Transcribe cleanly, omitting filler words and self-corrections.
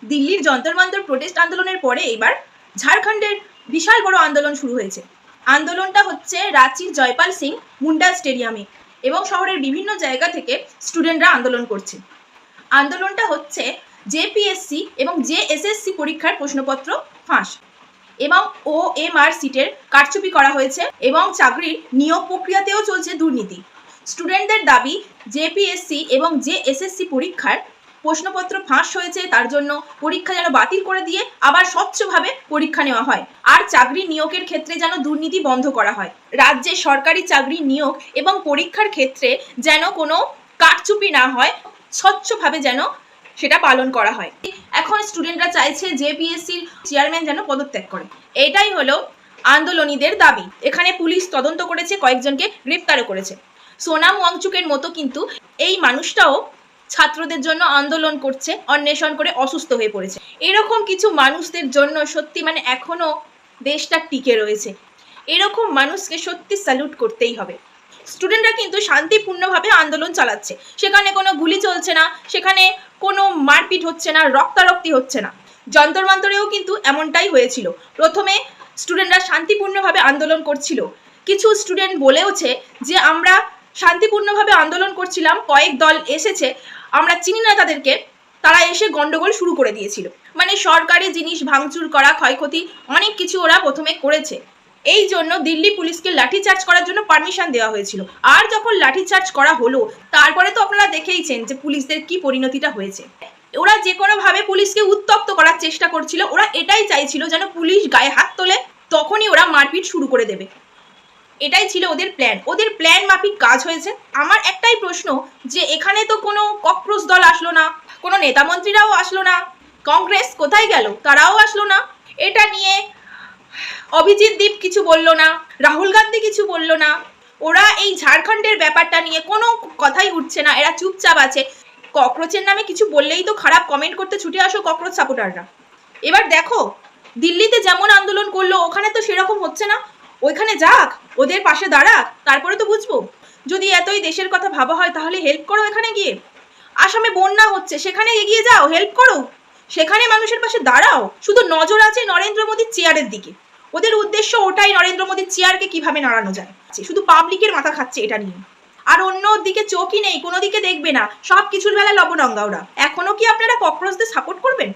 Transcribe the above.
দিল্লির যন্তর মন্তর প্রোটেস্ট আন্দোলনের পরে এবার ঝাড়খণ্ডের বিশাল বড় আন্দোলন শুরু হয়েছে। আন্দোলনটা হচ্ছে রাঁচির জয়পাল সিং মুন্ডা স্টেডিয়ামে এবং শহরের বিভিন্ন জায়গা থেকে স্টুডেন্টরা আন্দোলন করছে। আন্দোলনটা হচ্ছে জেপিএসসি এবং জেএসএসসি পরীক্ষার প্রশ্নপত্র ফাঁস এবং ওএমআর সিটের কারচুপি করা হয়েছে এবং চাকরির নিয়োগ প্রক্রিয়াতেও চলছে দুর্নীতি। স্টুডেন্টদের দাবি জেপিএসসি এবং জেএসএসসি পরীক্ষার প্রশ্নপত্র ফাঁস হয়েছে, তার জন্য পরীক্ষা যেন বাতিল করে দিয়ে আবার স্বচ্ছভাবে পরীক্ষা নেওয়া হয়, আর চাকরি নিয়োগের ক্ষেত্রে যেন দুর্নীতি বন্ধ করা হয়। রাজ্যে সরকারি চাকরি নিয়োগ এবং পরীক্ষার ক্ষেত্রে যেন কোনো কারচুপি না হয়, স্বচ্ছভাবে যেন সেটা পালন করা হয়। এখন স্টুডেন্টরা চাইছে জেপিএসসির চেয়ারম্যান যেন পদত্যাগ করে। এটাই হলো আন্দোলনীদের দাবি। এখানে পুলিশ তদন্ত করেছে, কয়েকজনকে গ্রেপ্তারও করেছে। সোনাম ওয়াংচুকের মতো কিন্তু এই মানুষটাও ছাত্রদের জন্য আন্দোলন করছে, অন্বেষণ করে অসুস্থ হয়ে পড়েছে। এরকম কিছু মানুষদের জন্য সত্যি মানে এখনো দেশটা টিকে রয়েছে। এরকম মানুষকে সত্যি স্যালুট করতেই হবে। স্টুডেন্টরা কিন্তু শান্তিপূর্ণভাবে আন্দোলন চালাচ্ছে, সেখানে কোনো গুলি চলছে না, সেখানে কোনো মারপিট হচ্ছে না, রক্তারক্তি হচ্ছে না। যন্তর মন্তরেও কিন্তু এমনটাই হয়েছিল। প্রথমে স্টুডেন্টরা শান্তিপূর্ণভাবে আন্দোলন করছিল, কিছু স্টুডেন্ট বলেওছে যে আমরা শান্তিপূর্ণভাবে আন্দোলন করছিলাম, কয়েক দল এসেছে, আমরা চিনি না তাদেরকে, তারা এসে গন্ডগোল শুরু করে দিয়েছিল। মানে সরকারি জিনিস ভাঙচুর করা, ক্ষয়ক্ষতি অনেক কিছু ওরা প্রথমে করেছে। এই জন্য দিল্লি পুলিশকে লাঠিচার্জ করার জন্য পারমিশন দেওয়া হয়েছিল। আর যখন লাঠিচার্জ করা হলো তারপরে তো আপনারা দেখেইছেন যে পুলিশদের কি পরিণতিটা হয়েছে। ওরা যে কোনোভাবে পুলিশকে উত্তপ্ত করার চেষ্টা করছিল। ওরা এটাই চাইছিল যেন পুলিশ গায়ে হাত তোলে, তখনই ওরা মারপিট শুরু করে দেবে। এটাই ছিল ওদের প্ল্যান। ওদের প্ল্যান মাফিক কাজ হয়েছে। আমার একটাই প্রশ্ন যে এখানে তো কোনো ককরোচ দল আসলো না, কোনো নেতা মন্ত্রীরাও আসলো না, কংগ্রেস কোথায় গেল, তারাও আসলো না। এটা নিয়ে অভিজিৎ দীপ কিছু বললো না, রাহুল গান্ধী কিছু বললো না। ওরা এই ঝাড়খণ্ডের ব্যাপারটা নিয়ে কোনো কথাই উঠছে না, এরা চুপচাপ আছে। ককরোচের নামে কিছু বললেই তো খারাপ কমেন্ট করতে ছুটে আসো ককরোচ সাপোর্টাররা। এবার দেখো দিল্লিতে যেমন আন্দোলন করলো ওখানে তো সেরকম হচ্ছে না। ওইখানে যাক, ওদের পাশে দাঁড়াক, তারপরে তো বুঝবো। যদি এতই দেশের কথা ভাবা হয় তাহলে হেল্প করো এখানে গিয়ে। আসামে বন্যা হচ্ছে, সেখানে এগিয়ে যাও, হেল্প করো, সেখানে মানুষের পাশে দাঁড়াও। শুধু নজর আছে নরেন্দ্র মোদীর চেয়ারের দিকে। ওদের উদ্দেশ্য ওটাই, নরেন্দ্র মোদীর চেয়ারকে কিভাবে নাড়ানো যায়। শুধু পাবলিকের মাথা খাচ্ছে এটা নিয়ে, আর অন্য দিকে চোখই নেই, কোনো দিকে দেখবে না, সব কিছুর বেলা লবণঙ্গা ওরা। এখনো কি আপনারা ককরোচদের সাপোর্ট করবেন?